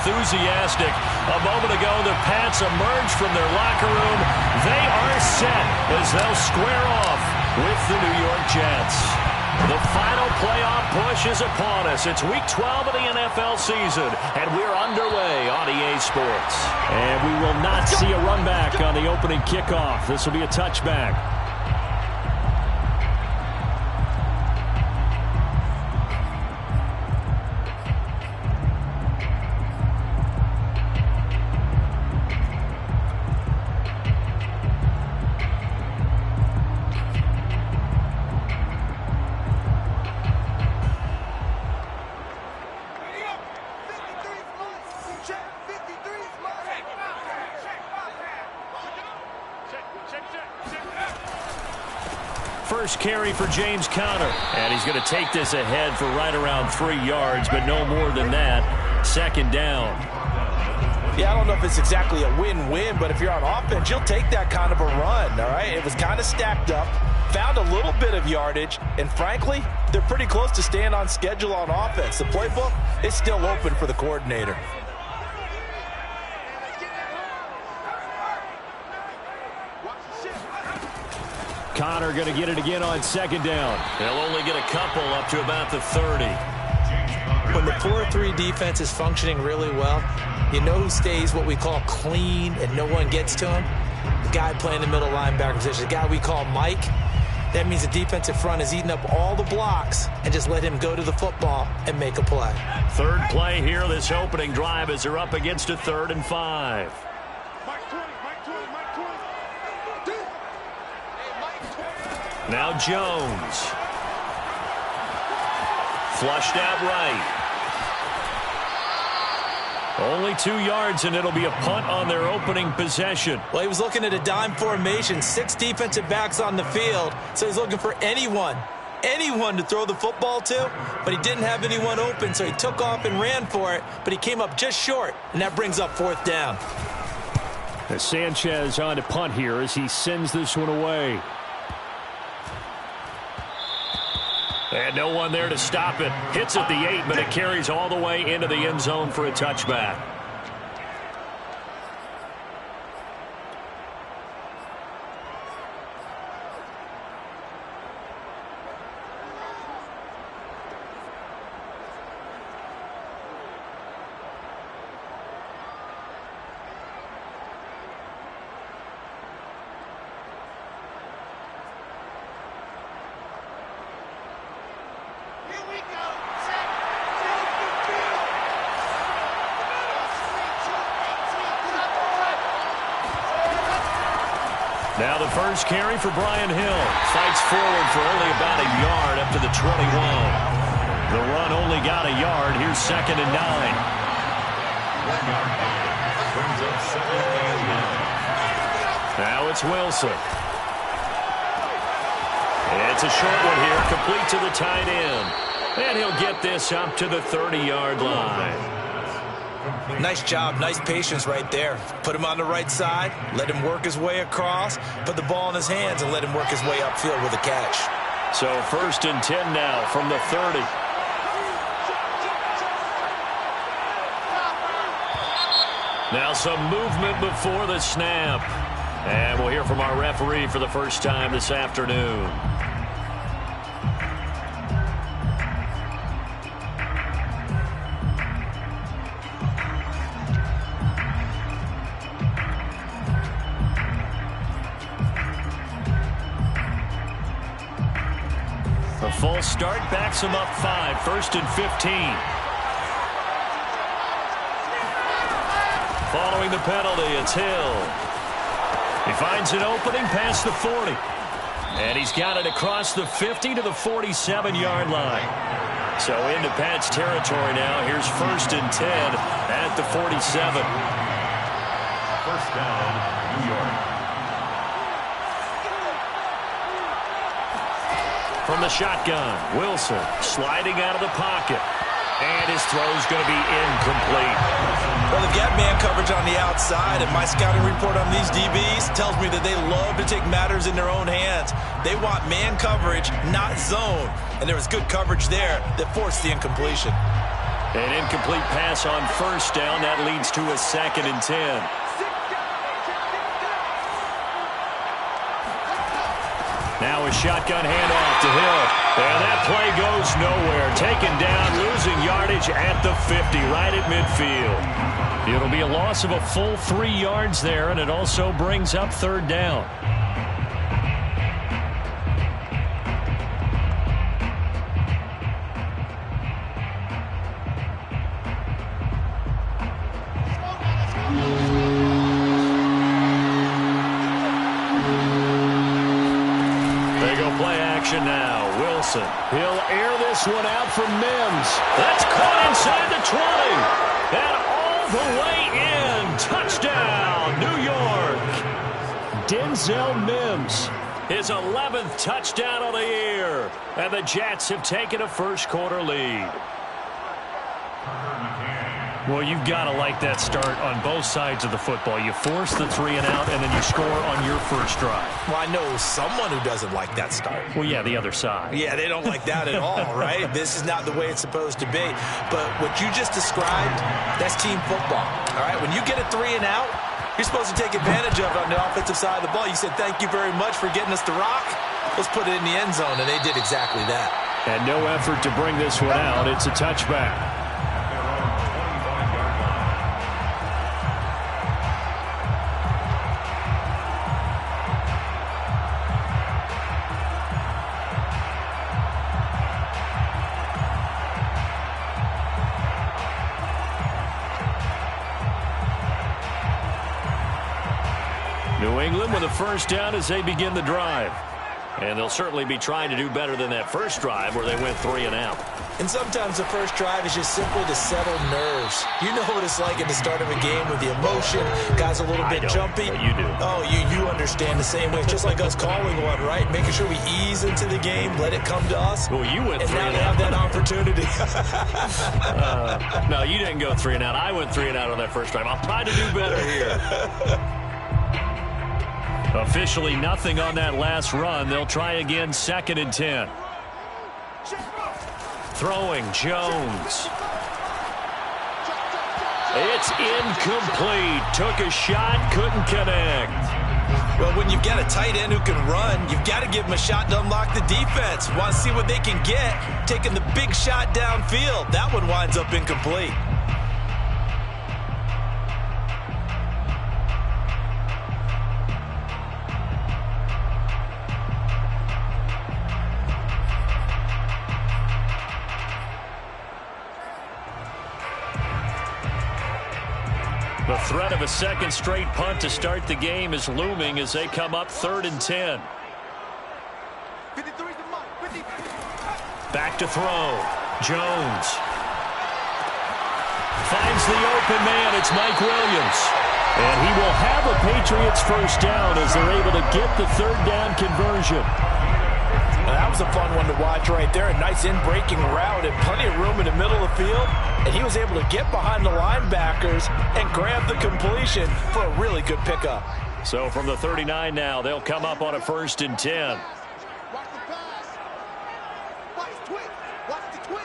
enthusiastic. A moment ago, the Pats emerged from their locker room. They are set as they'll square off with the New York Jets. The final playoff push is upon us. It's Week 12 of the NFL season, and we're underway on EA Sports. And we will not see a run back on the opening kickoff. This will be a touchback. First carry for James Conner. And he's going to take this ahead for right around 3 yards, but no more than that. Second down. Yeah, I don't know if it's exactly a win-win, but if you're on offense, you'll take that kind of a run, all right? It was kind of stacked up, found a little bit of yardage, and frankly, they're pretty close to staying on schedule on offense. The playbook is still open for the coordinator. Conner going to get it again on second down. They'll only get a couple up to about the 30. When the 4-3 defense is functioning really well, you know who stays what we call clean and no one gets to him? The guy playing the middle linebacker position, the guy we call Mike. That means the defensive front is eating up all the blocks and just let him go to the football and make a play. Third play here, this opening drive as they're up against a 3rd and 5. Now Jones. Flushed out right. Only 2 yards, and it'll be a punt on their opening possession. Well, he was looking at a dime formation. 6 defensive backs on the field, so he's looking for anyone to throw the football to, but he didn't have anyone open, so he took off and ran for it, but he came up just short, and that brings up 4th down. Sanchez on to punt here as he sends this one away. And no one there to stop it. Hits at the 8, but it carries all the way into the end zone for a touchback. Now the first carry for Brian Hill. Fights forward for only about a yard up to the 21. The run only got a yard. Here's 2nd and 9. Now it's Wilson. It's a short one here, complete to the tight end. And he'll get this up to the 30-yard line. Nice job, nice patience right there. Put him on the right side, let him work his way across, put the ball in his hands, and let him work his way upfield with a catch. So 1st and 10 now from the 30. Now some movement before the snap. And we'll hear from our referee for the first time this afternoon. A full start backs him up 5. 1st and 15. Following the penalty, it's Hill. He finds an opening past the 40. And he's got it across the 50 to the 47-yard line. So into Pats territory now. Here's 1st and 10 at the 47. First down, New York. From the shotgun, Wilson sliding out of the pocket. And his throw's going to be incomplete. Well, they've got man coverage on the outside, and my scouting report on these DBs tells me that they love to take matters in their own hands. They want man coverage, not zone. And there was good coverage there that forced the incompletion. An incomplete pass on first down. That leads to a 2nd and 10. Now a shotgun handoff to Hill. And that play goes nowhere. Taken down, losing yardage at the 50, right at midfield. It'll be a loss of a full 3 yards there, and it also brings up 3rd down. Now, Wilson. He'll air this one out from Mims. That's caught inside the 20. And all the way in. Touchdown, New York. Denzel Mims. His 11th touchdown of the year. And the Jets have taken a first-quarter lead. Well, you've got to like that start on both sides of the football. You force the 3 and out, and then you score on your first drive. Well, I know someone who doesn't like that start. Well, yeah, the other side. Yeah, they don't like that at all, right? This is not the way it's supposed to be. But what you just described, that's team football, all right? When you get a 3 and out, you're supposed to take advantage of it on the offensive side of the ball. You said, thank you very much for getting us the rock. Let's put it in the end zone, and they did exactly that. And no effort to bring this one out. It's a touchback. New England with a first down as they begin the drive. And they'll certainly be trying to do better than that first drive where they went 3 and out. And sometimes the first drive is just simply to settle nerves. You know what it's like at the start of a game with the emotion. Guys a little bit jumpy. But you do. Oh, you understand the same way. It's just like us calling one, right? Making sure we ease into the game, let it come to us. Well, you went 3 and and now they have that opportunity. No, you didn't go 3 and out. I went 3 and out on that first drive. I'll try to do better here. Officially nothing on that last run. They'll try again, 2nd and 10. Throwing, Jones. It's incomplete. Took a shot, couldn't connect. Well, when you've got a tight end who can run, you've got to give him a shot to unlock the defense. Want to see what they can get. Taking the big shot downfield. That one winds up incomplete. The threat of a second straight punt to start the game is looming as they come up 3rd and 10. Back to throw. Jones. Finds the open man. It's Mike Williams. And he will have a Patriots first down as they're able to get the 3rd down conversion. Well, that was a fun one to watch right there. A nice in-breaking route and plenty of room in the middle of the field. And he was able to get behind the linebackers and grab the completion for a really good pickup. So from the 39 now, they'll come up on a 1st and 10. Watch the pass. Watch the twitch. Watch the twitch.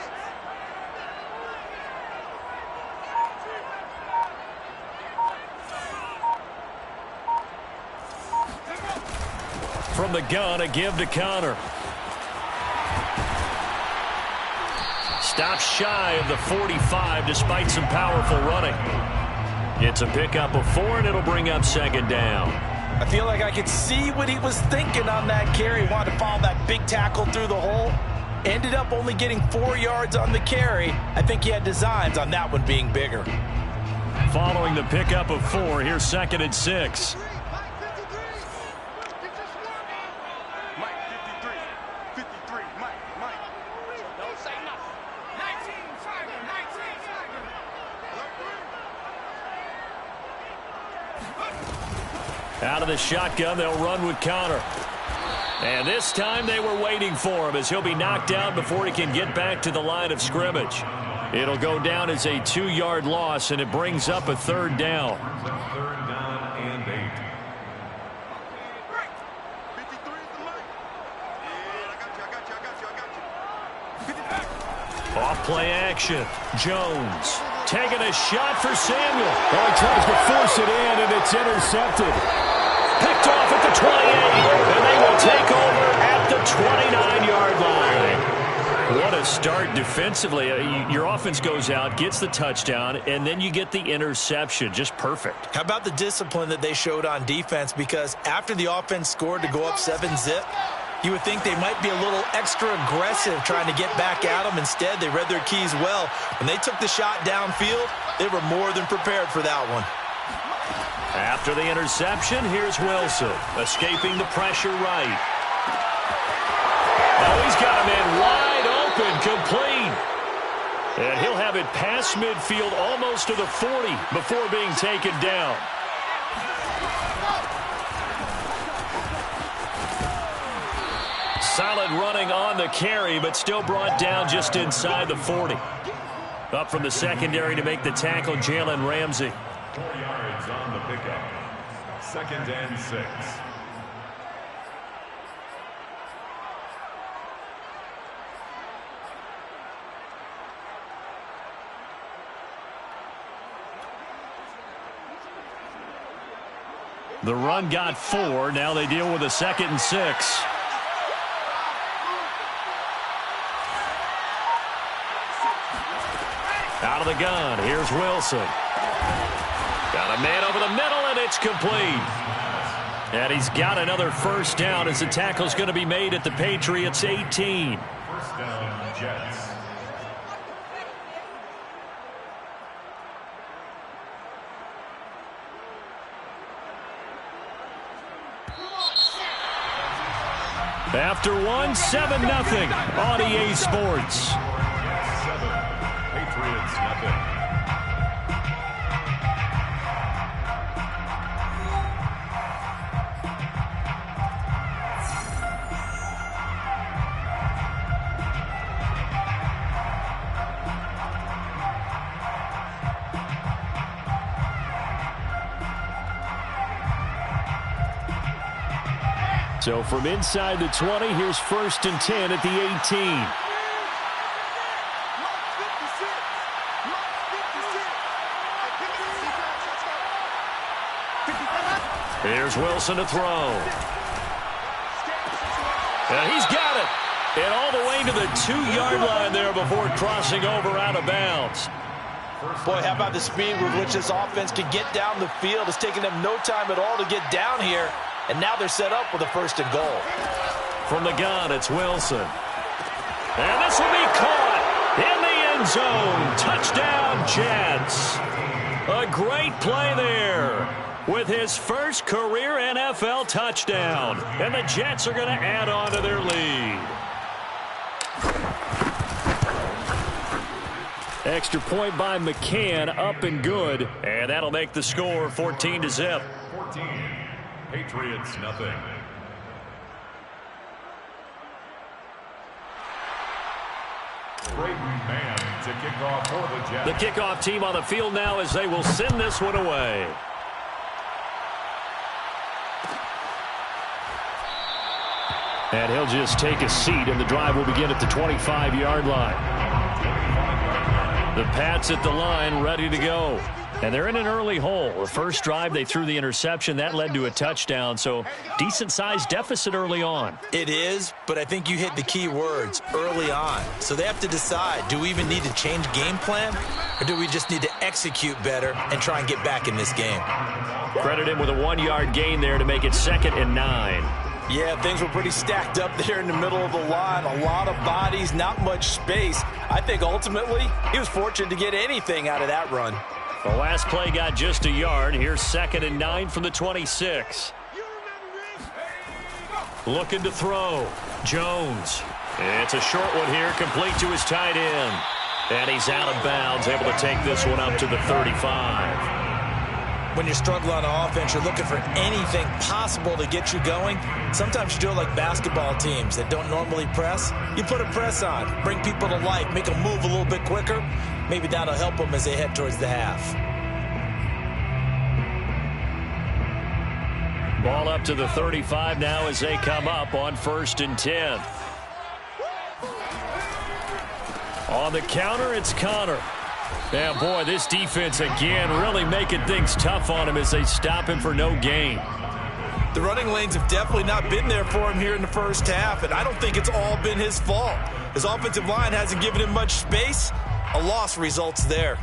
From the gun, a give to Connor. Stops shy of the 45 despite some powerful running. It's a pickup of 4, and it'll bring up 2nd down. I feel like I could see what he was thinking on that carry. He wanted to follow that big tackle through the hole. Ended up only getting 4 yards on the carry. I think he had designs on that one being bigger. Following the pickup of 4, here's 2nd and 6. Out of the shotgun, they'll run with Connor. And this time they were waiting for him as he'll be knocked down before he can get back to the line of scrimmage. It'll go down as a 2-yard loss, and it brings up a 3rd down. 3rd down and 8. Off Play action. Jones taking a shot for Samuel. Oh, he tries to force it in, and it's intercepted. Picked off at the 28, and they will take over at the 29-yard line. What a start defensively. Your offense goes out, gets the touchdown, and then you get the interception. Just perfect. How about the discipline that they showed on defense? Because after the offense scored to go up 7-zip, you would think they might be a little extra aggressive trying to get back at them. Instead, they read their keys well. When they took the shot downfield, they were more than prepared for that one. After the interception, here's Wilson, escaping the pressure right. Oh, he's got him in wide open, complete. And he'll have it past midfield almost to the 40 before being taken down. Solid running on the carry, but still brought down just inside the 40. Up from the secondary to make the tackle, Jalen Ramsey. 4 yards on the pickup. 2nd and 6. The run got 4. Now they deal with a 2nd and 6. Out of the gun, here's Wilson. Got a man over the middle, and it's complete. And he's got another first down as the tackle's going to be made at the Patriots' 18. First down, Jets. After one, 7-0 on EA Sports. 7. Patriots, nothing. So from inside the 20, here's 1st and 10 at the 18. Here's Wilson to throw. And he's got it. And all the way to the 2-yard line there before crossing over out of bounds. Boy, how about the speed with which this offense can get down the field? It's taken them no time at all to get down here. And now they're set up with a 1st and goal. From the gun, it's Wilson. And this will be caught in the end zone. Touchdown, Jets. A great play there with his first career NFL touchdown. And the Jets are going to add on to their lead. Extra point by McCann, up and good. And that'll make the score 14-0. 14. Patriots, nothing. Brayton Mann to kick off for the Jets. The kickoff team on the field now as they will send this one away. And he'll just take a seat, and the drive will begin at the 25-yard line. The Pats at the line, ready to go. And they're in an early hole. The first drive, they threw the interception. That led to a touchdown, so decent-sized deficit early on. It is, but I think you hit the key words, early on. So they have to decide, do we even need to change game plan, or do we just need to execute better and try and get back in this game? Credit him with a 1-yard gain there to make it 2nd and 9. Yeah, things were pretty stacked up there in the middle of the line. A lot of bodies, not much space. I think ultimately he was fortunate to get anything out of that run. The last play got just a yard. Here's 2nd and 9 from the 26. Looking to throw. Jones. It's a short one here, complete to his tight end. And he's out of bounds, able to take this one up to the 35. When you struggle on offense, you're looking for anything possible to get you going. Sometimes you do it like basketball teams that don't normally press. You put a press on, bring people to life, make them move a little bit quicker. Maybe that'll help them as they head towards the half. Ball up to the 35 now as they come up on 1st and 10. On the counter, it's Connor. Yeah, boy, this defense again really making things tough on him as they stop him for no gain. The running lanes have definitely not been there for him here in the first half, and I don't think it's all been his fault. His offensive line hasn't given him much space. A loss results there.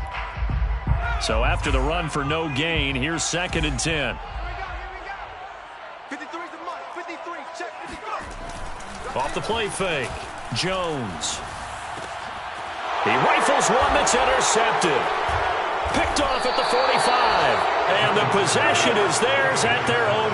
So after the run for no gain, here's 2nd and 10. 53 is the money. 53, check 53. Off the play fake, Jones. He rifles one that's intercepted. Picked off at the 45. And the possession is theirs at their own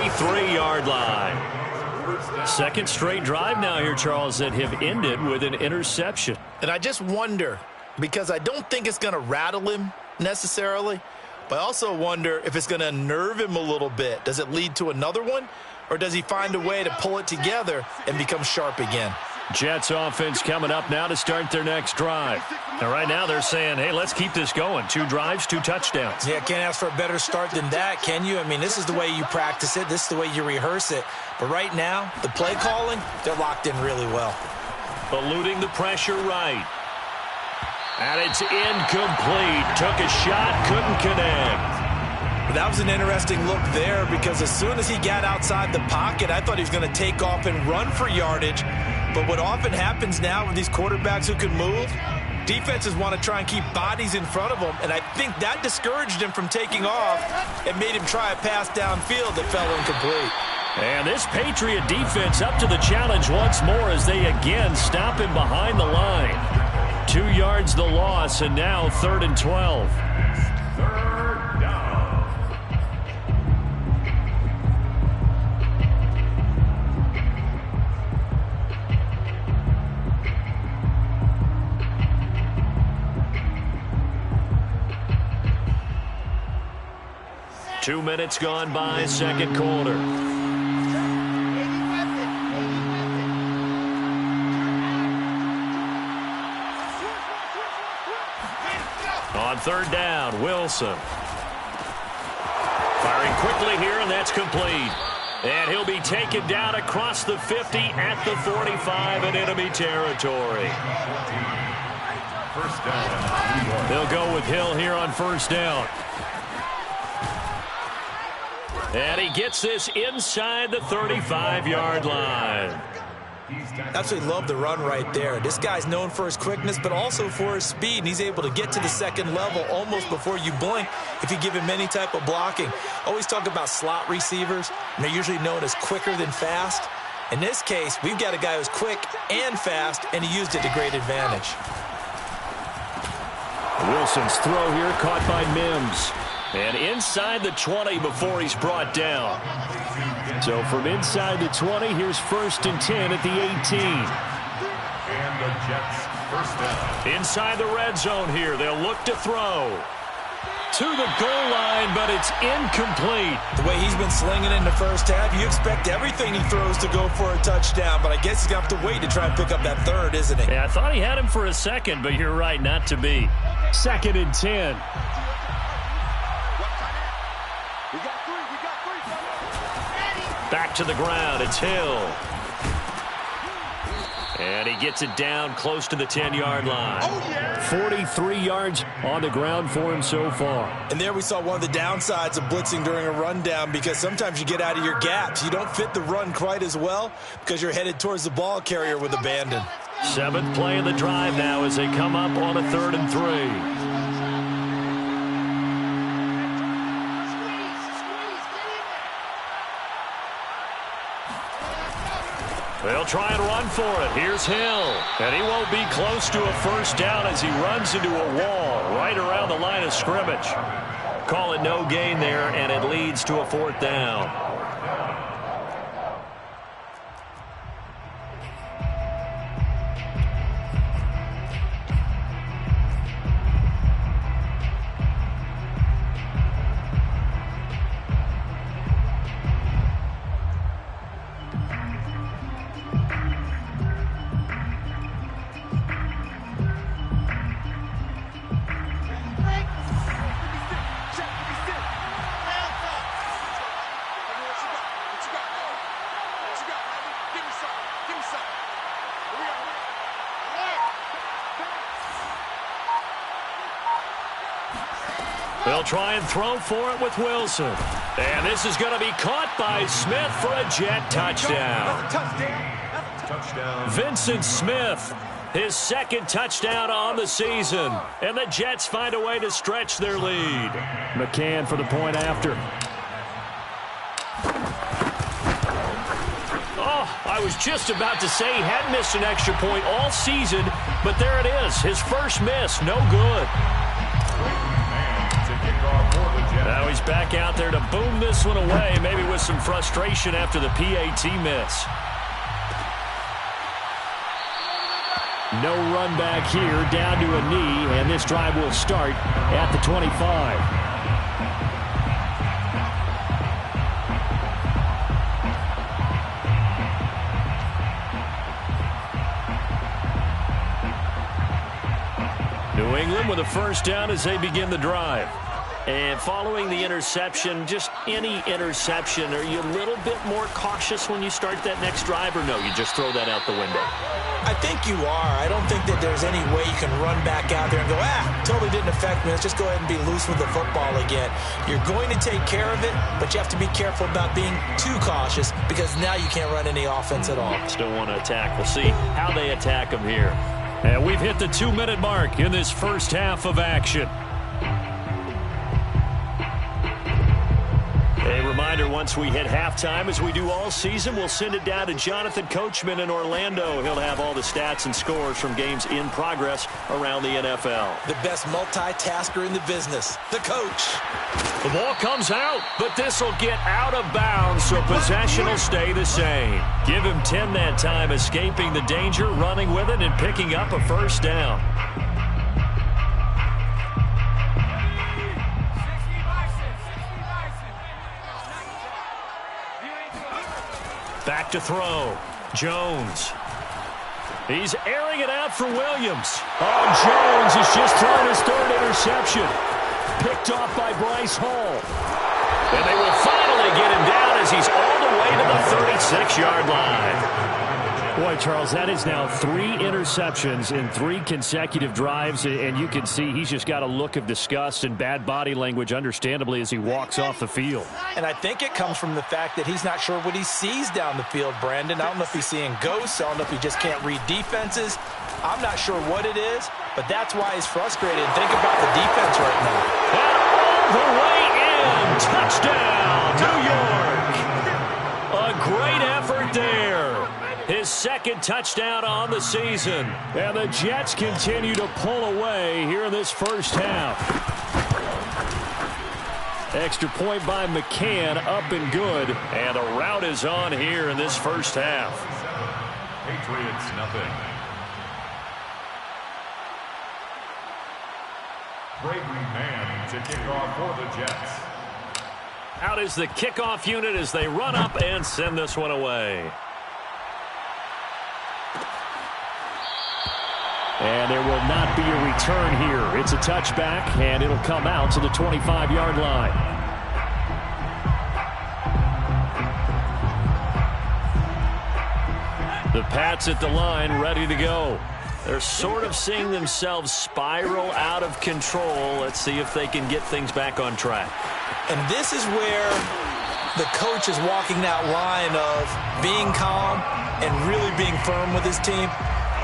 43-yard line. Second straight drive now here, Charles, that have ended with an interception. And I just wonder, because I don't think it's going to rattle him necessarily, but I also wonder if it's going to unnerve him a little bit. Does it lead to another one, or does he find a way to pull it together and become sharp again? Jets offense coming up now to start their next drive. And right now they're saying, hey, let's keep this going. 2 drives, 2 touchdowns. Yeah, can't ask for a better start than that, can you? I mean, this is the way you practice it. This is the way you rehearse it. But right now, the play calling, they're locked in really well. Eluding the pressure right. And it's incomplete. Took a shot, couldn't connect. That was an interesting look there, because as soon as he got outside the pocket, I thought he was going to take off and run for yardage. But what often happens now with these quarterbacks who can move, defenses want to try and keep bodies in front of them, and I think that discouraged him from taking off and made him try a pass downfield that fell incomplete. And this Patriot defense up to the challenge once more as they again stop him behind the line. 2 yards the loss, and now 3rd and 12. Third down. 2 minutes gone by, second quarter. On 3rd down, Wilson. Firing quickly here, and that's complete. And he'll be taken down across the 50 at the 45 in enemy territory. First down. They'll go with Hill here on 1st down. And he gets this inside the 35-yard line. Absolutely love the run right there. This guy's known for his quickness, but also for his speed, and he's able to get to the 2nd level almost before you blink if you give him any type of blocking. Always talk about slot receivers, and they're usually known as quicker than fast. In this case, we've got a guy who's quick and fast, and he used it to great advantage. Wilson's throw here caught by Mims. And inside the 20 before he's brought down. So from inside the 20, here's 1st and 10 at the 18. And the Jets first down. Inside the red zone here, they'll look to throw. To the goal line, but it's incomplete. The way he's been slinging in the first half, you expect everything he throws to go for a touchdown, but I guess he's going to have to wait to try and pick up that 3rd, isn't he? Yeah, I thought he had him for a second, but you're right, not to be. 2nd and 10. Back to the ground, it's Hill. And he gets it down close to the 10-yard line. 43 yards on the ground for him so far. And there we saw one of the downsides of blitzing during a rundown, because sometimes you get out of your gaps. You don't fit the run quite as well because you're headed towards the ball carrier with abandon. 7th play of the drive now as they come up on a 3rd and 3. They'll try and run for it. Here's Hill. And he won't be close to a 1st down as he runs into a wall right around the line of scrimmage. Call it no gain there, and it leads to a 4th down. try and throw for it with Wilson. And this is going to be caught by Smith for a Jet touchdown. Touchdown. Vincent Smith, his second touchdown on the season. And the Jets find a way to stretch their lead. McCann for the point after. I was just about to say he hadn't missed an extra point all season, but there it is. His first miss, no good. Now he's back out there to boom this one away, maybe with some frustration after the PAT miss. No run back here, down to a knee, and this drive will start at the 25. New England with a first down as they begin the drive. And following the interception, just any interception, are you a little bit more cautious when you start that next drive, or no, you just throw that out the window? I think you are. I don't think that there's any way you can run back out there and go, totally didn't affect me. Let's just go ahead and be loose with the football again. You're going to take care of it, but you have to be careful about being too cautious because now you can't run any offense at all. Still want to attack. We'll see how they attack them here. And we've hit the 2-minute mark in this first half of action. A reminder, once we hit halftime, as we do all season, we'll send it down to Jonathan Coachman in Orlando. He'll have all the stats and scores from games in progress around the NFL. The best multitasker in the business, the coach. The ball comes out, but this will get out of bounds, so possession will stay the same. Give him 10 that time, escaping the danger, running with it, and picking up a first down. Back to throw. Jones. He's airing it out for Williams. Oh, Jones has just thrown his third interception. Picked off by Bryce Hall. And they will finally get him down as he's all the way to the 36-yard line. Boy, Charles, that is now 3 interceptions in 3 consecutive drives, and you can see he's just got a look of disgust and bad body language, understandably, as he walks off the field. And I think it comes from the fact that he's not sure what he sees down the field, Brandon. I don't know if he's seeing ghosts. I don't know if he just can't read defenses. I'm not sure what it is, but that's why he's frustrated. Think about the defense right now. And all the way in. Touchdown, New York. A great effort there. His second touchdown on the season. And the Jets continue to pull away here in this first half. Extra point by McCann, up and good. And a rout is on here in this first half. Patriots, nothing. Brayton Mann to kick off for the Jets. Out is the kickoff unit as they run up and send this one away. And there will not be a return here. It's a touchback, and it'll come out to the 25-yard line. The Pats at the line, ready to go. They're sort of seeing themselves spiral out of control. Let's see if they can get things back on track. And this is where the coach is walking that line of being calm and really being firm with his team.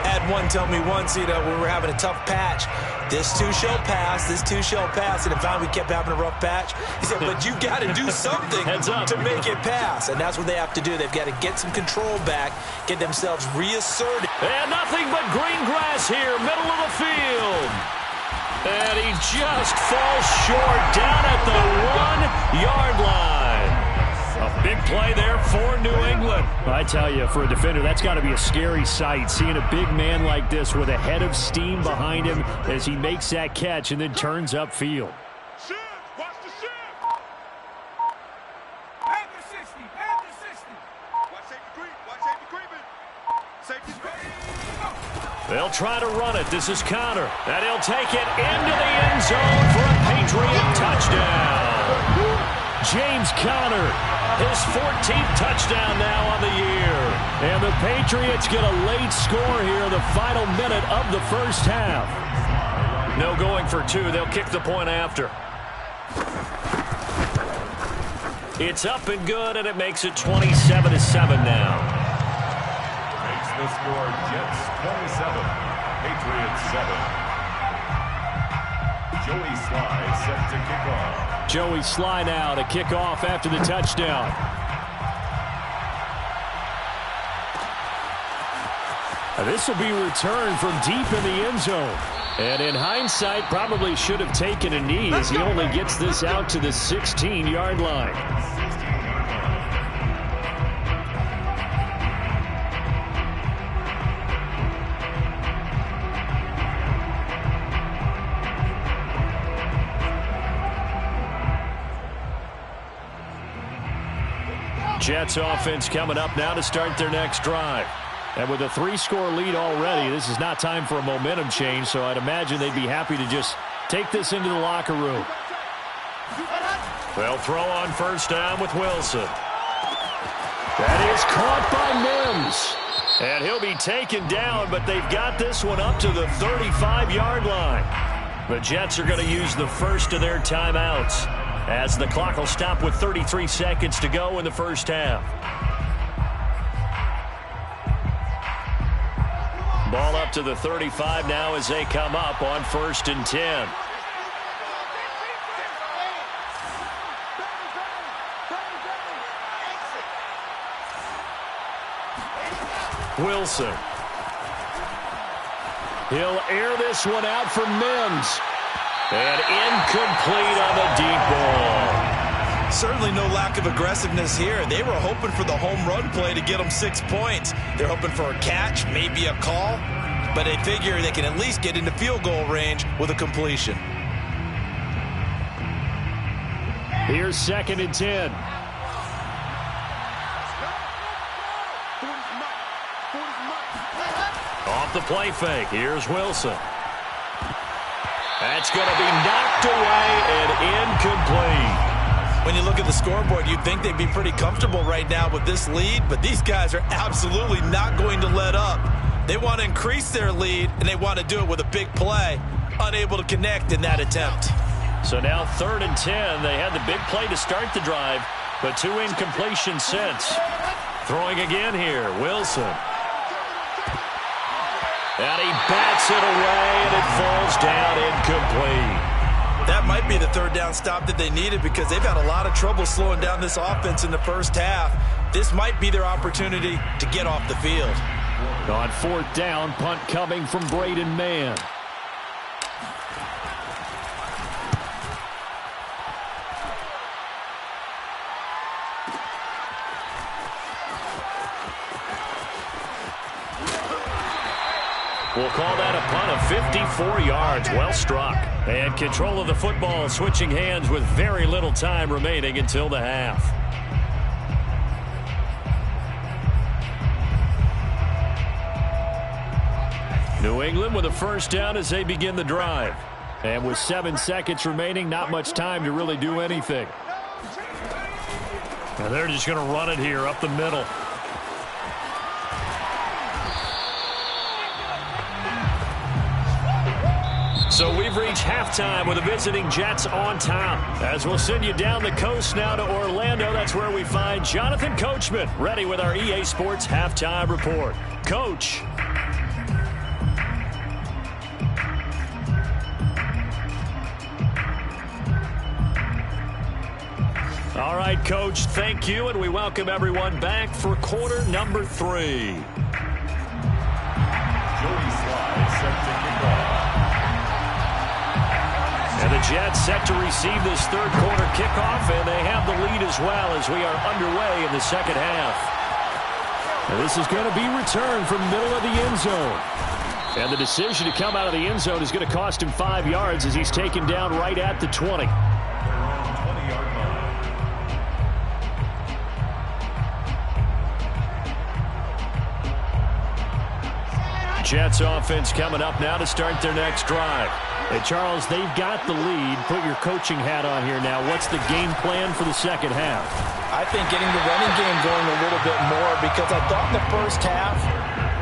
I had one tell me once, when we were having a tough patch, this too shall pass, this too shall pass. And finally we kept having a rough patch. He said, but you got to do something to make it pass. And that's what they have to do. They've got to get some control back, get themselves reasserted. And nothing but green grass here, middle of the field. And he just falls short down at the 1-yard line. A big play there for New England. I tell you, for a defender, that's got to be a scary sight, seeing a big man like this with a head of steam behind him as he makes that catch and then turns upfield. Shift! Watch the shift! Panther 60! Panther 60! Watch safety creep! Watch safety creeping! Safety's ready! They'll try to run it. This is Connor. And he'll take it into the end zone for a Patriot touchdown. James Conner, his 14th touchdown now on the year. And the Patriots get a late score here in the final minute of the first half. No going for 2. They'll kick the point after. It's up and good, and it makes it 27-7 now. Makes the score Jets 27, Patriots 7. Joey Sly set to kick off. Joey Sly now to kick off after the touchdown. This will be returned from deep in the end zone. And in hindsight, probably should have taken a knee as he only gets this out to the 16-yard line. Jets offense coming up now to start their next drive. And with a 3-score lead already, this is not time for a momentum change, so I'd imagine they'd be happy to just take this into the locker room. They'll throw on first down with Wilson. That is caught by Mims. And he'll be taken down, but they've got this one up to the 35-yard line. The Jets are going to use the first of their timeouts as the clock will stop with 33 seconds to go in the first half. Ball up to the 35 now as they come up on 1st and 10. Wilson. He'll air this one out for Mims. And incomplete on the deep ball. Certainly no lack of aggressiveness here. They were hoping for the home run play to get them 6 points. They're hoping for a catch, maybe a call, but they figure they can at least get into field goal range with a completion. Here's 2nd and 10. Off the play fake. Here's Wilson. That's going to be knocked away and incomplete. When you look at the scoreboard, you'd think they'd be pretty comfortable right now with this lead, but these guys are absolutely not going to let up. They want to increase their lead, and they want to do it with a big play. Unable to connect in that attempt. So now 3rd and 10. They had the big play to start the drive, but 2 incompletions since. Throwing again here, Wilson. And he bats it away, and it falls down incomplete. That might be the 3rd down stop that they needed because they've had a lot of trouble slowing down this offense in the first half. This might be their opportunity to get off the field. On 4th down, punt coming from Braden Mann. We'll call that a punt of 54 yards. Well struck. And control of the football switching hands with very little time remaining until the half. New England with a first down as they begin the drive. And with 7 seconds remaining, not much time to really do anything. And they're just going to run it here up the middle. So we've reached halftime with the visiting Jets on top. As we'll send you down the coast now to Orlando, that's where we find Jonathan Coachman ready with our EA Sports Halftime Report. Coach. All right, Coach, thank you, and we welcome everyone back for quarter number 3. Joey Sly set to kick off. And the Jets set to receive this 3rd quarter kickoff, and they have the lead as well as we are underway in the second half. And this is going to be returned from middle of the end zone. And the decision to come out of the end zone is going to cost him 5 yards as he's taken down right at the 20. Jets offense coming up now to start their next drive. Hey, Charles, they've got the lead. Put your coaching hat on here now. What's the game plan for the second half? I think getting the running game going a little bit more because I thought in the first half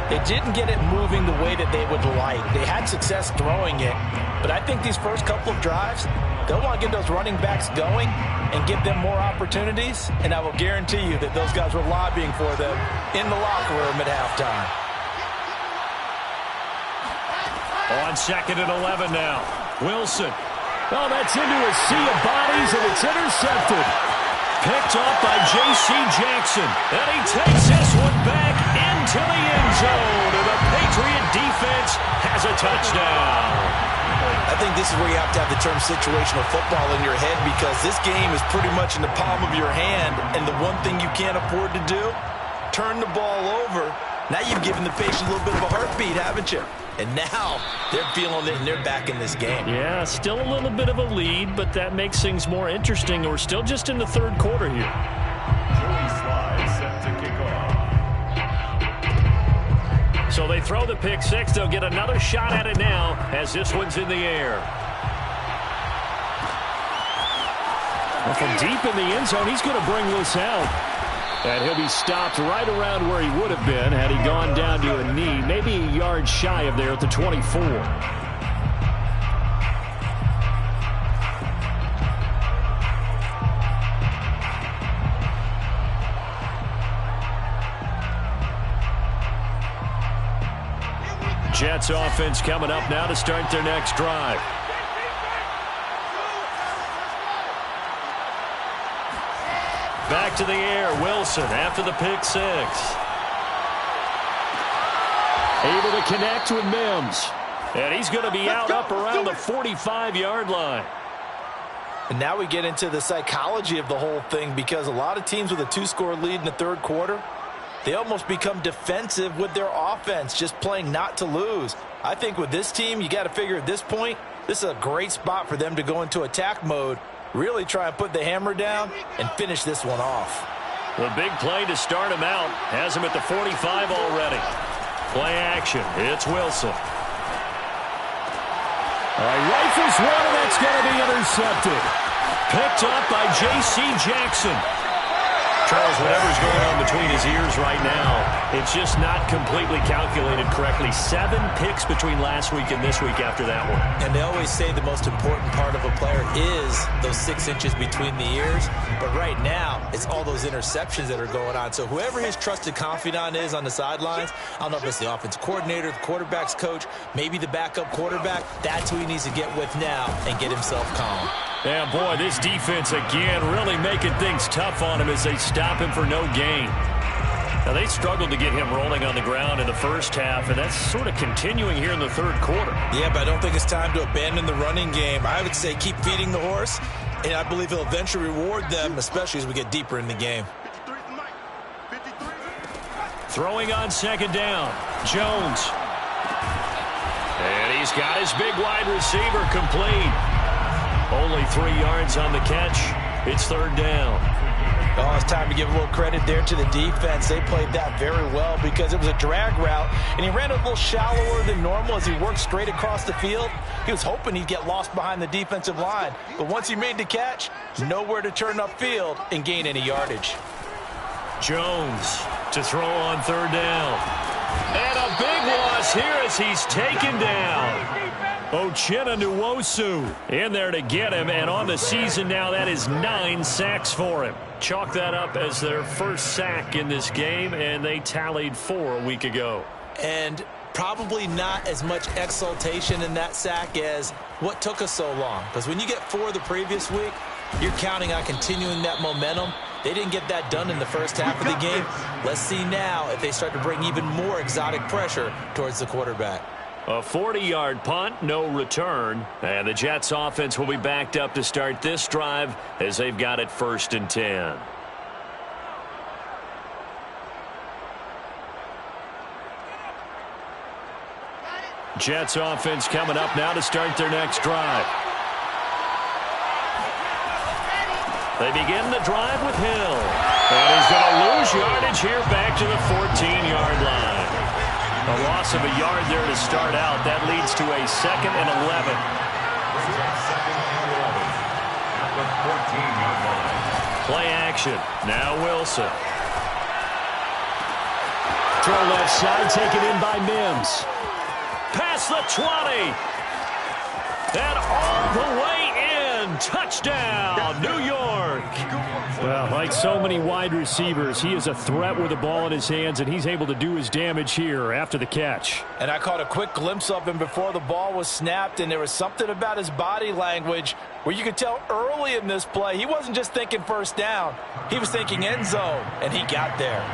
They didn't get it moving the way that they would like. They had success throwing it, but I think these first couple of drives, they'll want to get those running backs going and give them more opportunities, and I will guarantee you that those guys were lobbying for them in the locker room at halftime. On 2nd and 11 now. Wilson. Oh, that's into a sea of bodies, and it's intercepted. Picked off by J.C. Jackson. And he takes this one back into the end zone. And the Patriot defense has a touchdown. I think this is where you have to have the term situational football in your head, because this game is pretty much in the palm of your hand, and the one thing you can't afford to do, turn the ball over. Now you've given the patient a little bit of a heartbeat, haven't you? And now they're feeling it, and they're back in this game. Yeah, still a little bit of a lead, but that makes things more interesting. We're still just in the third quarter here. Joey Slye set to kick off. So they throw the pick six. They'll get another shot at it now as this one's in the air. Well, from deep in the end zone, he's going to bring this out. And he'll be stopped right around where he would have been had he gone down to a knee, maybe a yard shy of there at the 24. Jets offense coming up now to start their next drive. Back to the air, Wilson after the pick six. Able to connect with Mims. And he's going to be out up around the 45-yard line. And now we get into the psychology of the whole thing, because a lot of teams with a 2-score lead in the third quarter, they almost become defensive with their offense, just playing not to lose. I think with this team, you got to figure at this point, this is a great spot for them to go into attack mode, really try and put the hammer down and finish this one off. The big play to start him out has him at the 45 already. Play action. It's Wilson. Rifles one, and that's going to be intercepted. Picked up by J.C. Jackson. Charles, whatever's going on between his ears right now, it's just not completely calculated correctly. 7 picks between last week and this week after that one. And they always say the most important part of a player is those 6 inches between the ears. But right now, it's all those interceptions that are going on. So whoever his trusted confidant is on the sidelines, I don't know if it's the offensive coordinator, the quarterback's coach, maybe the backup quarterback, that's who he needs to get with now and get himself calm. Yeah, boy, this defense again really making things tough on him as they stop him for no gain. Now, they struggled to get him rolling on the ground in the first half, and that's sort of continuing here in the third quarter. Yeah, but I don't think it's time to abandon the running game. I would say keep feeding the horse, and I believe he'll eventually reward them, especially as we get deeper in the game. Throwing on second down, Jones. And he's got his big wide receiver complete. Only 3 yards on the catch. It's third down. Oh, it's time to give a little credit there to the defense. They played that very well because it was a drag route, and he ran a little shallower than normal as he worked straight across the field. He was hoping he'd get lost behind the defensive line, but once he made the catch, nowhere to turn upfield and gain any yardage. Jones to throw on third down. And a big loss here as he's taken down. Uchenna Nwosu in there to get him, and on the season now, that is 9 sacks for him. Chalk that up as their first sack in this game, and they tallied 4 a week ago. And probably not as much exultation in that sack as what took us so long. Because when you get 4 the previous week, you're counting on continuing that momentum. They didn't get that done in the first half of the game. Let's see now if they start to bring even more exotic pressure towards the quarterback. A 40-yard punt, no return. And the Jets offense will be backed up to start this drive as they've got it 1st and 10. Jets offense coming up now to start their next drive. They begin the drive with Hill. And he's going to lose yardage here back to the 14-yard line. A loss of a yard there to start out. That leads to a 2nd and 11. Play action. Now Wilson. Throw left side, taken in by Mims. Past the 20. And all the way in. Touchdown, New York. Well, like so many wide receivers, he is a threat with the ball in his hands, and he's able to do his damage here after the catch. And I caught a quick glimpse of him before the ball was snapped, and there was something about his body language where you could tell early in this play he wasn't just thinking first down. He was thinking end zone, and he got there.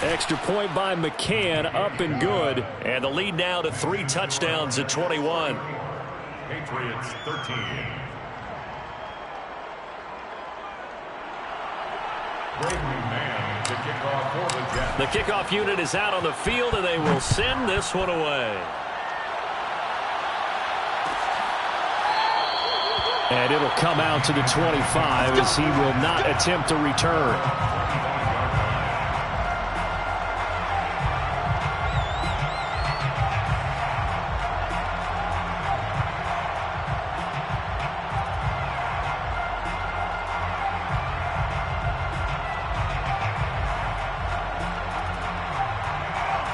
Extra point by McCann, up and good. And the lead now to 3 touchdowns at 21. Patriots 13. Braden Mann to kick off for the Jets. The kickoff unit is out on the field, and they will send this one away. And it'll come out to the 25 as he will not attempt to return.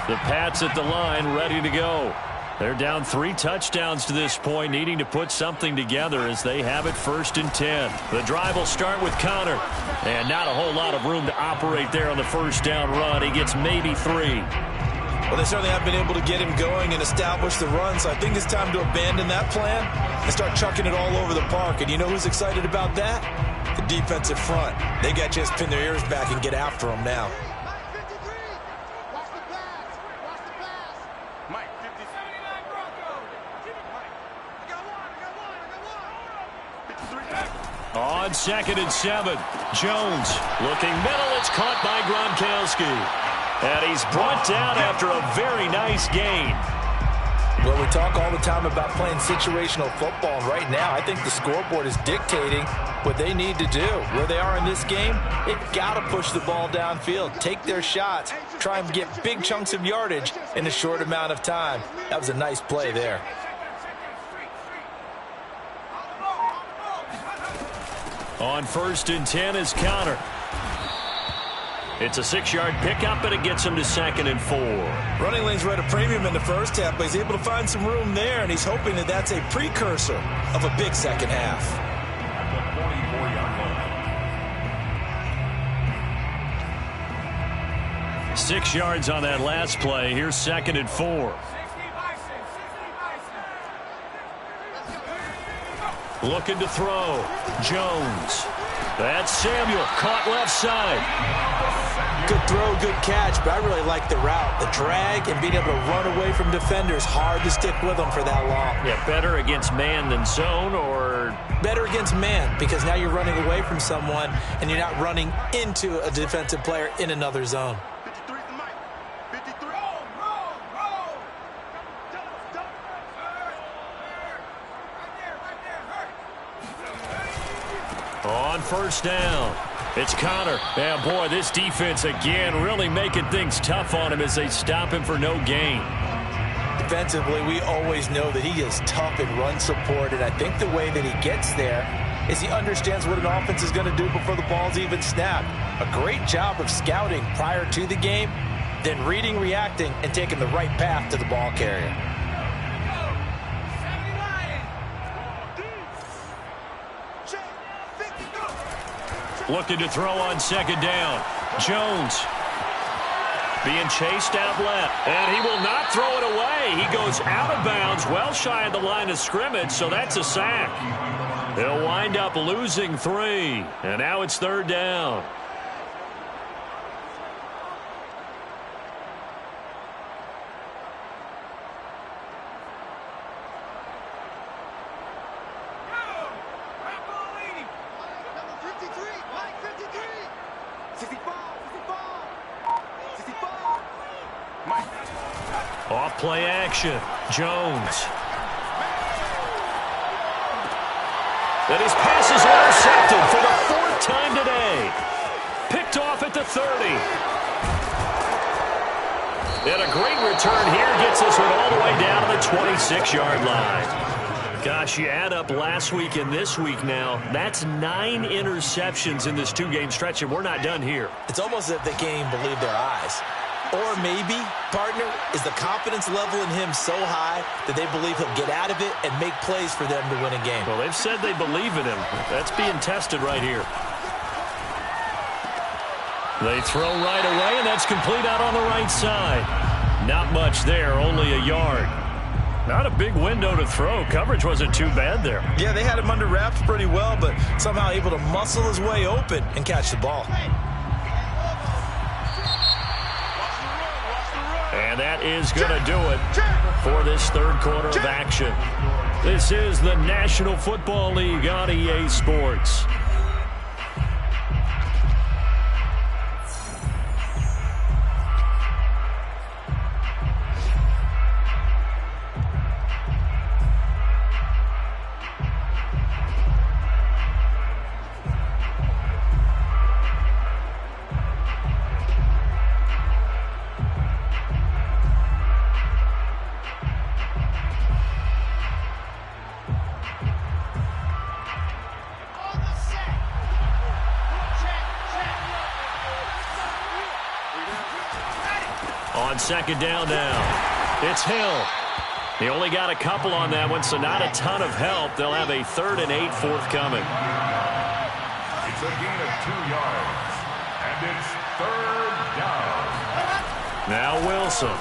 The Pats at the line, ready to go. They're down 3 touchdowns to this point, needing to put something together as they have it 1st and 10. The drive will start with Connor. And not a whole lot of room to operate there on the first down run. He gets maybe 3. Well, they certainly have been able to get him going and establish the run, so I think it's time to abandon that plan and start chucking it all over the park. And you know who's excited about that? The defensive front. They got a chance to pin their ears back and get after him now. On 2nd and 7, Jones looking middle. It's caught by Gronkowski. And he's brought down after a very nice gain. Well, we talk all the time about playing situational football. And right now, I think the scoreboard is dictating what they need to do. Where they are in this game, they've got to push the ball downfield, take their shots, try and get big chunks of yardage in a short amount of time. That was a nice play there. On 1st and 10 is Connor. It's a 6-yard pickup, and it gets him to 2nd and 4. Running lanes were at a premium in the first half, but he's able to find some room there, and he's hoping that that's a precursor of a big second half. At the 44-yard line. 6 yards on that last play. Here's 2nd and 4. Looking to throw. Jones. That's Samuel. Caught left side. Good throw, good catch, but I really like the route. The drag and being able to run away from defenders. Hard to stick with them for that long. Yeah, better against man than zone, or? Better against man, because now you're running away from someone and you're not running into a defensive player in another zone. 53 is the mic. 53. On 1st down, it's Connor. And boy, this defense again really making things tough on him as they stop him for no gain. Defensively, we always know that he is tough in run support, and I think the way that he gets there is he understands what an offense is going to do before the ball's even snapped. A great job of scouting prior to the game, then reading, reacting, and taking the right path to the ball carrier. Looking to throw on 2nd down. Jones being chased out left. And he will not throw it away. He goes out of bounds, well shy of the line of scrimmage, so that's a sack. They'll wind up losing 3. And now it's 3rd down. Off play action. Jones. And his pass is intercepted for the 4th time today. Picked off at the 30. And a great return here gets this one all the way down to the 26-yard line. Gosh, you add up last week and this week now, that's 9 interceptions in this 2-game stretch, and we're not done here. It's almost as if they can't even believe their eyes. Or maybe, partner, is the confidence level in him so high that they believe he'll get out of it and make plays for them to win a game. Well, they've said they believe in him. That's being tested right here. They throw right away, and that's complete out on the right side. Not much there, only a yard. Not a big window to throw. Coverage wasn't too bad there. Yeah, they had him under wraps pretty well, but somehow able to muscle his way open and catch the ball. And that is going to do it for this third quarter of action. This is the National Football League on EA Sports. On second down now, it's Hill. He only got a couple on that one, so not a ton of help. They'll have a 3rd and 8 forthcoming. It's a gain of 2 yards, and it's 3rd down. Now Wilson.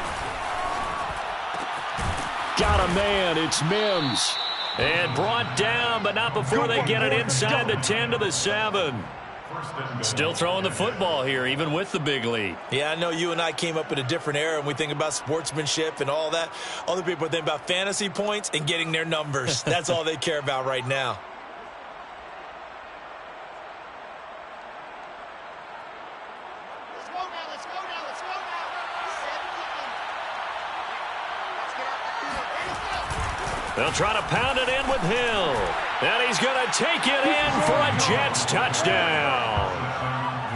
Got a man, it's Mims. And brought down, but not before they get it inside the 10 to the 7. Still throwing the football here, even with the big lead. Yeah, I know you and I came up in a different era, and we think about sportsmanship and all that. Other people think about fantasy points and getting their numbers. That's all they care about right now. Let's go now, let's go now, let's go now. They'll try to pound it in with Hill. And he's going to take it in for a Jets touchdown.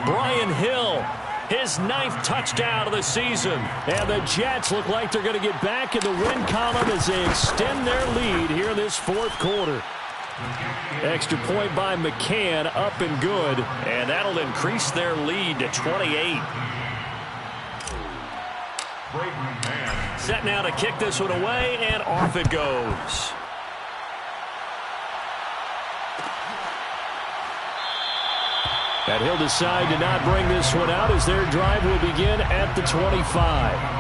Brian Hill, his 9th touchdown of the season. And the Jets look like they're going to get back in the win column as they extend their lead here in this 4th quarter. Extra point by McCann, up and good. And that'll increase their lead to 28. Set now to kick this one away, and off it goes. And he'll decide to not bring this one out as their drive will begin at the 25.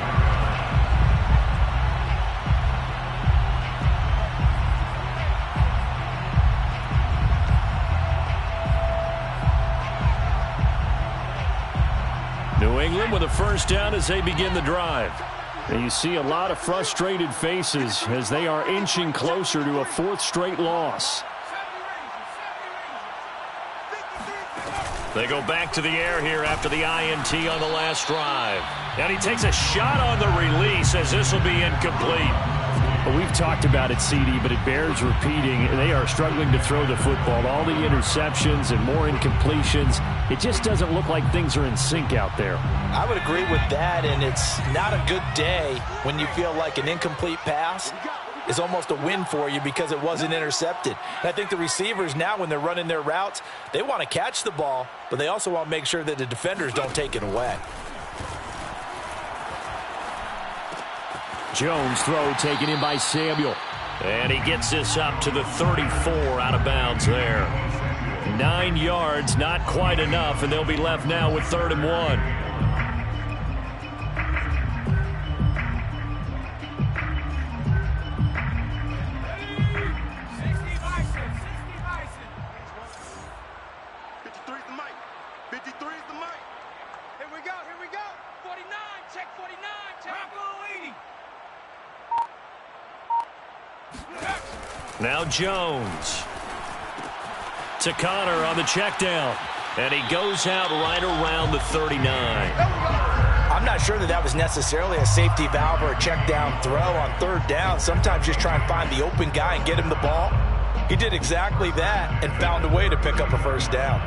New England with a first down as they begin the drive. And you see a lot of frustrated faces as they are inching closer to a 4th straight loss. They go back to the air here after the INT on the last drive. And he takes a shot on the release as this will be incomplete. Well, we've talked about it, CD, but it bears repeating. They are struggling to throw the football. All the interceptions and more incompletions. It just doesn't look like things are in sync out there. I would agree with that, and it's not a good day when you feel like an incomplete pass is almost a win for you because it wasn't intercepted. And I think the receivers now, when they're running their routes, they want to catch the ball, but they also want to make sure that the defenders don't take it away. Jones throw taken in by Samuel. And he gets this up to the 34 out of bounds there. 9 yards, not quite enough, and they'll be left now with 3rd and 1. Now Jones to Connor on the check down, and he goes out right around the 39. I'm not sure that was necessarily a safety valve or a check down throw on 3rd down. Sometimes just try and find the open guy and get him the ball. He did exactly that and found a way to pick up a 1st down.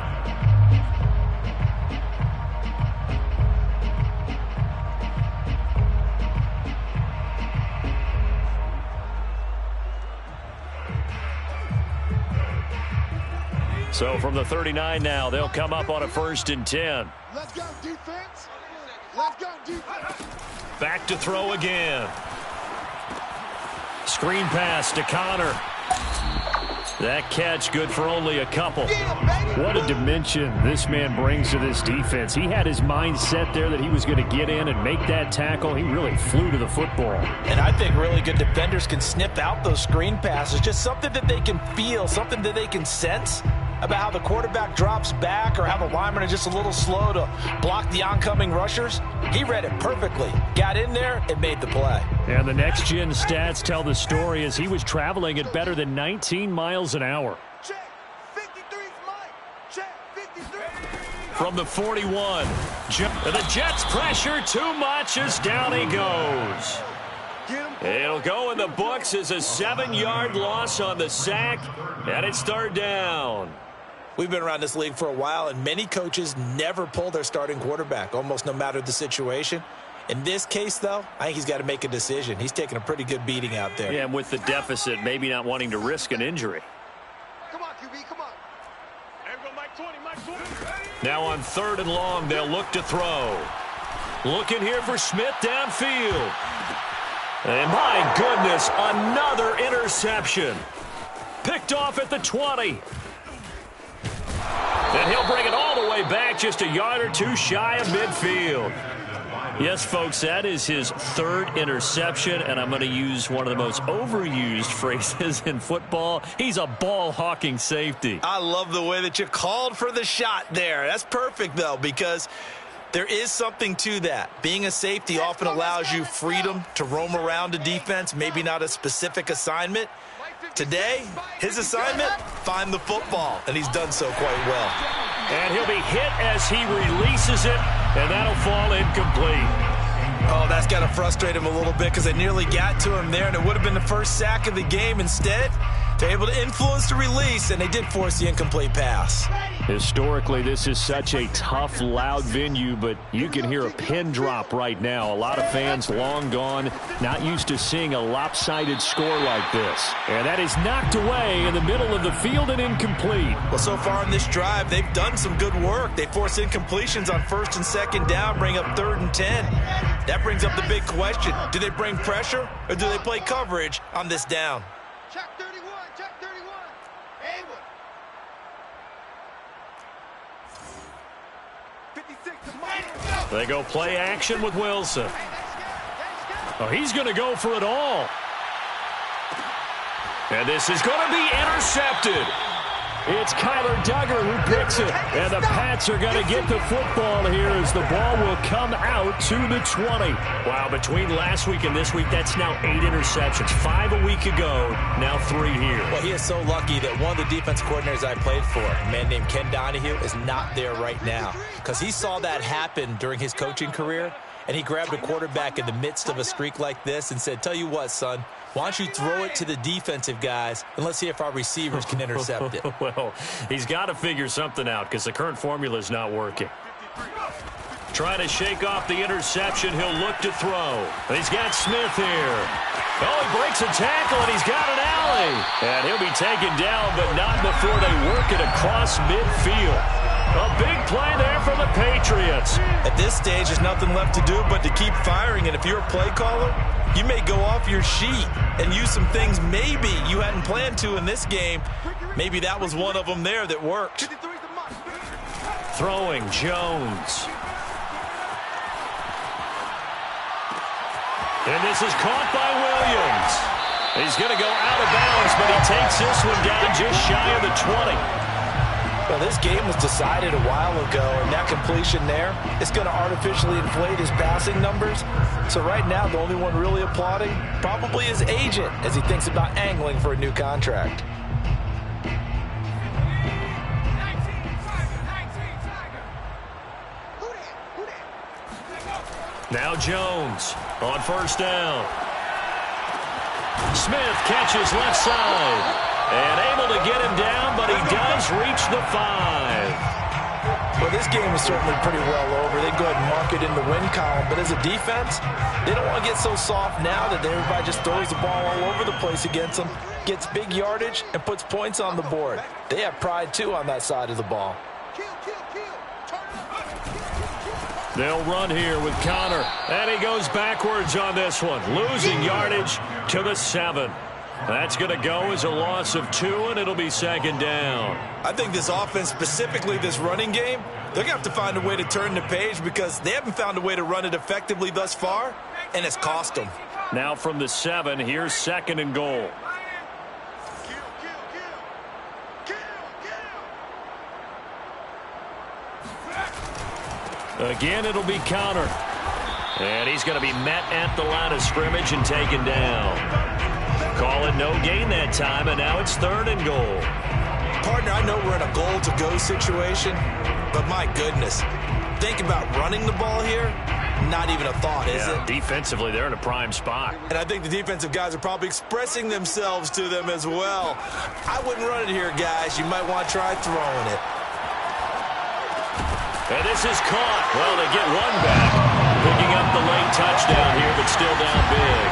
So from the 39 now, they'll come up on a 1st and 10. Let's go, defense. Let's go, defense. Back to throw again. Screen pass to Connor. That catch good for only a couple. What a dimension this man brings to this defense. He had his mind set there that he was going to get in and make that tackle. He really flew to the football. And I think really good defenders can sniff out those screen passes. Just something that they can feel, something that they can sense about how the quarterback drops back or how the linemen are just a little slow to block the oncoming rushers. He read it perfectly. Got in there and made the play. And the next-gen stats tell the story as he was traveling at better than 19 miles an hour. Check. 53's Mike. Check. 53. From the 41, the Jets pressure too much as down he goes. It'll go in the books as a 7-yard loss on the sack, and it's 3rd down. We've been around this league for a while, and many coaches never pull their starting quarterback, almost no matter the situation. In this case, though, I think he's got to make a decision. He's taking a pretty good beating out there. Yeah, and with the deficit, maybe not wanting to risk an injury. Come on, QB, come on. Mike 20, Mike 20. Now on 3rd and long, they'll look to throw. Looking here for Smith downfield. And my goodness, another interception. Picked off at the 20. And he'll bring it all the way back just a yard or two shy of midfield. Yes, folks, that is his 3rd interception, and I'm going to use one of the most overused phrases in football. He's a ball-hawking safety. I love the way that you called for the shot there. That's perfect, though, because there is something to that. Being a safety often allows you freedom to roam around a defense, maybe not a specific assignment. Today, his assignment, find the football, and he's done so quite well. And he'll be hit as he releases it, and that'll fall incomplete. Oh, that's got to frustrate him a little bit because they nearly got to him there, and it would have been the first sack of the game. Instead, they're able to influence the release, and they did force the incomplete pass. Historically, this is such a tough, loud venue, but you can hear a pin drop right now. A lot of fans long gone, not used to seeing a lopsided score like this. And that is knocked away in the middle of the field and incomplete. Well, so far in this drive, they've done some good work. They force incompletions on 1st and 2nd down, bring up 3rd and 10. That brings up the big question. Do they bring pressure or do they play coverage on this down? Check 31. Check 31. Haywood. 56 to Mike. They go play action with Wilson. Oh, he's going to go for it all. And this is going to be intercepted. It's Kyler Duggar who picks it. And the Pats are going to get the football here as the ball will come out to the 20. Wow, between last week and this week, that's now 8 interceptions. 5 a week ago, now 3 here. Well, he is so lucky that one of the defense coordinators I played for, a man named Ken Donahue, is not there right now. Because he saw that happen during his coaching career, and he grabbed a quarterback in the midst of a streak like this and said, tell you what, son, why don't you throw it to the defensive guys, and let's see if our receivers can intercept it. Well, he's got to figure something out because the current formula is not working. Trying to shake off the interception. He'll look to throw. He's got Smith here. Oh, he breaks a tackle, and he's got an alley. And he'll be taken down, but not before they work it across midfield. A big play there for the Patriots. At this stage, there's nothing left to do but to keep firing, and if you're a play caller, you may go off your sheet and use some things maybe you hadn't planned to in this game. Maybe that was one of them there that worked. Throwing Jones. And this is caught by Williams. He's going to go out of bounds, but he takes this one down just shy of the 20. Well, this game was decided a while ago, and that completion there is going to artificially inflate his passing numbers. So right now, the only one really applauding probably his agent as he thinks about angling for a new contract. Now Jones on 1st down. Smith catches left side. And able to get him down, but he does reach the 5. Well, this game is certainly pretty well over. They can go ahead and mark it in the win column. But as a defense, they don't want to get so soft now that everybody just throws the ball all over the place against them, gets big yardage, and puts points on the board. They have pride, too, on that side of the ball. They'll run here with Connor. And he goes backwards on this one, losing yardage to the 7. That's going to go as a loss of 2, and it'll be second down. I think this offense, specifically this running game, they're going to have to find a way to turn the page because they haven't found a way to run it effectively thus far, and it's cost them. Now from the 7, here's second and goal. Again, it'll be Connor. And he's going to be met at the line of scrimmage and taken down. Call it no gain that time, and now it's third and goal. Partner, I know we're in a goal-to-go situation, but my goodness, think about running the ball here. Not even a thought, is it? Defensively, they're in a prime spot. And I think the defensive guys are probably expressing themselves to them as well. I wouldn't run it here, guys. You might want to try throwing it. And this is caught. Well, they get one back. Picking up the late touchdown here, but still down big.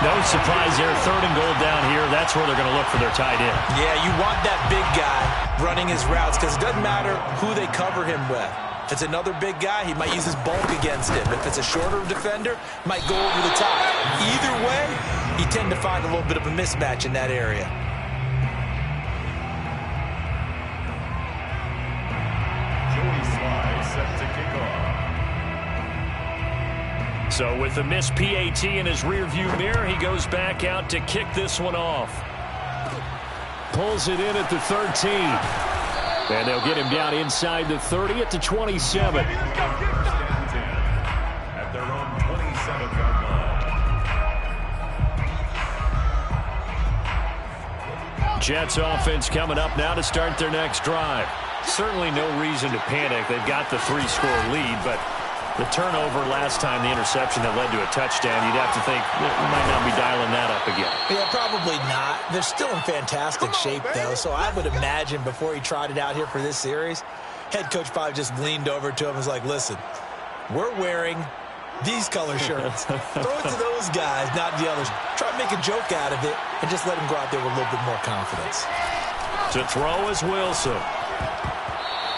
No surprise there. Third and goal down here. That's where they're going to look for their tight end. Yeah, you want that big guy running his routes because it doesn't matter who they cover him with. If it's another big guy, he might use his bulk against him. If it's a shorter defender, might go over the top. Either way, you tend to find a little bit of a mismatch in that area. Set to kick off. So with the missed PAT in his rearview mirror, he goes back out to kick this one off. Pulls it in at the 13. And they'll get him down inside the 30 at the 27. At their own 27-yard line. Jets offense coming up now to start their next drive. Certainly no reason to panic. They've got the 3-score lead, but the turnover last time, the interception that led to a touchdown, you'd have to think you might not be dialing that up again. Yeah, probably not. They're still in fantastic shape, though, so I would imagine before he trotted out here for this series, head coach probably just leaned over to him and was like, listen, we're wearing these color shirts. Throw it to those guys, not the others. Try to make a joke out of it and just let him go out there with a little bit more confidence. To throw is Wilson.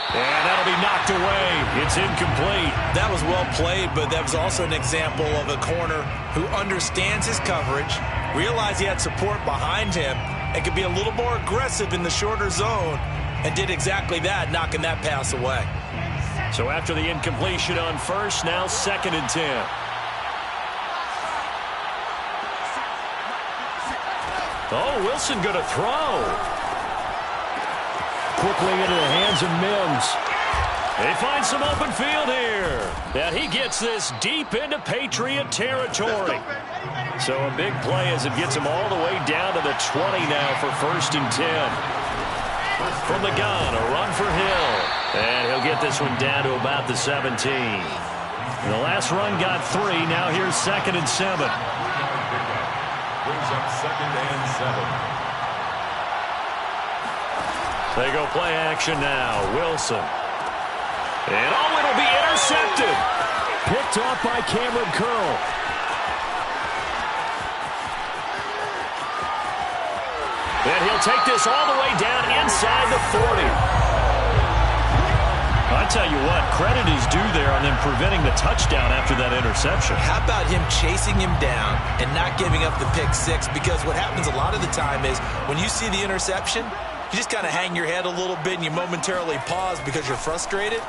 And that'll be knocked away. It's incomplete. That was well played, but that was also an example of a corner who understands his coverage, realized he had support behind him, and could be a little more aggressive in the shorter zone, and did exactly that, knocking that pass away. So after the incompletion on first, now second and 10. Oh, Wilson going to throw. Quickly into the hands of Mims. They find some open field here. And he gets this deep into Patriot territory. So a big play as it gets him all the way down to the 20 now for first and 10. From the gun, a run for Hill. And he'll get this one down to about the 17. The last run got 3. Now here's second and 7. Brings up second and 7. They go play action now. Wilson. And oh, it'll be intercepted. Picked off by Cameron Curl. And he'll take this all the way down inside the 40. I tell you what, credit is due there on them preventing the touchdown after that interception. How about him chasing him down and not giving up the pick 6? Because what happens a lot of the time is when you see the interception, you just kind of hang your head a little bit and you momentarily pause because you're frustrated.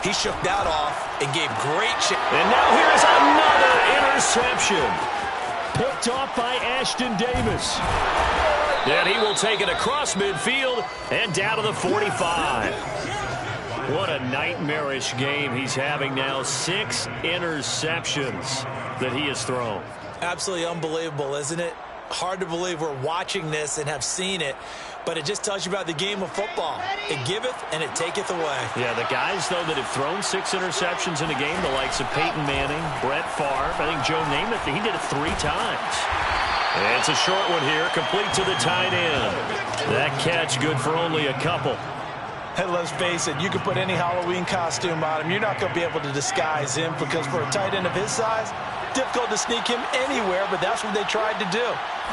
He shook that off and gave great chase. And now here's another interception. Picked off by Ashton Davis. And he will take it across midfield and down to the 45. What a nightmarish game he's having now. 6 interceptions that he has thrown. Absolutely unbelievable, isn't it? Hard to believe we're watching this and have seen it, but it just tells you about the game of football. It giveth and it taketh away. Yeah, the guys, though, that have thrown 6 interceptions in a game, the likes of Peyton Manning, Brett Favre, I think Joe Namath, he did it 3 times. And it's a short one here, complete to the tight end. That catch good for only a couple. And let's face it, you can put any Halloween costume on him. You're not going to be able to disguise him because for a tight end of his size, difficult to sneak him anywhere, but that's what they tried to do.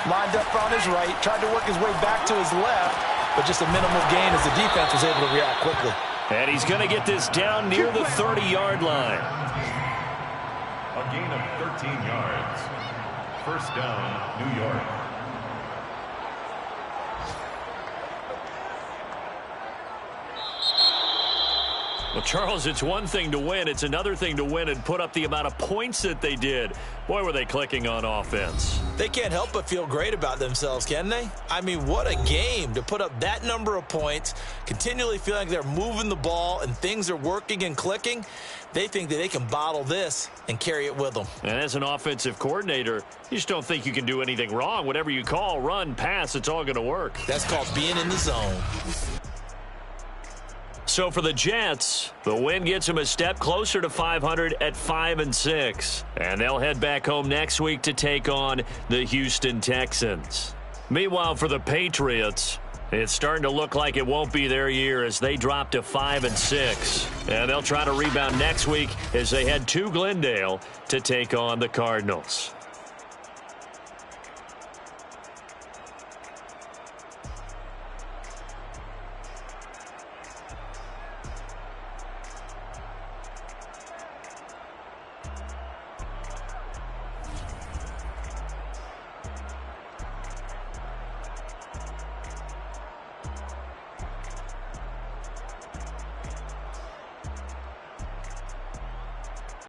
Lined up on his right, tried to work his way back to his left, but just a minimal gain as the defense was able to react quickly. And he's going to get this down near the 30-yard line. A gain of 13 yards. First down, New York. Well, Charles, it's one thing to win. It's another thing to win and put up the amount of points that they did. Boy, were they clicking on offense. They can't help but feel great about themselves, can they? I mean, what a game to put up that number of points, continually feeling like they're moving the ball and things are working and clicking. They think that they can bottle this and carry it with them. And as an offensive coordinator, you just don't think you can do anything wrong. Whatever you call, run, pass, it's all going to work. That's called being in the zone. So for the Jets, the win gets them a step closer to 500 at 5-6. And they'll head back home next week to take on the Houston Texans. Meanwhile, for the Patriots, it's starting to look like it won't be their year as they drop to 5-6. And they'll try to rebound next week as they head to Glendale to take on the Cardinals.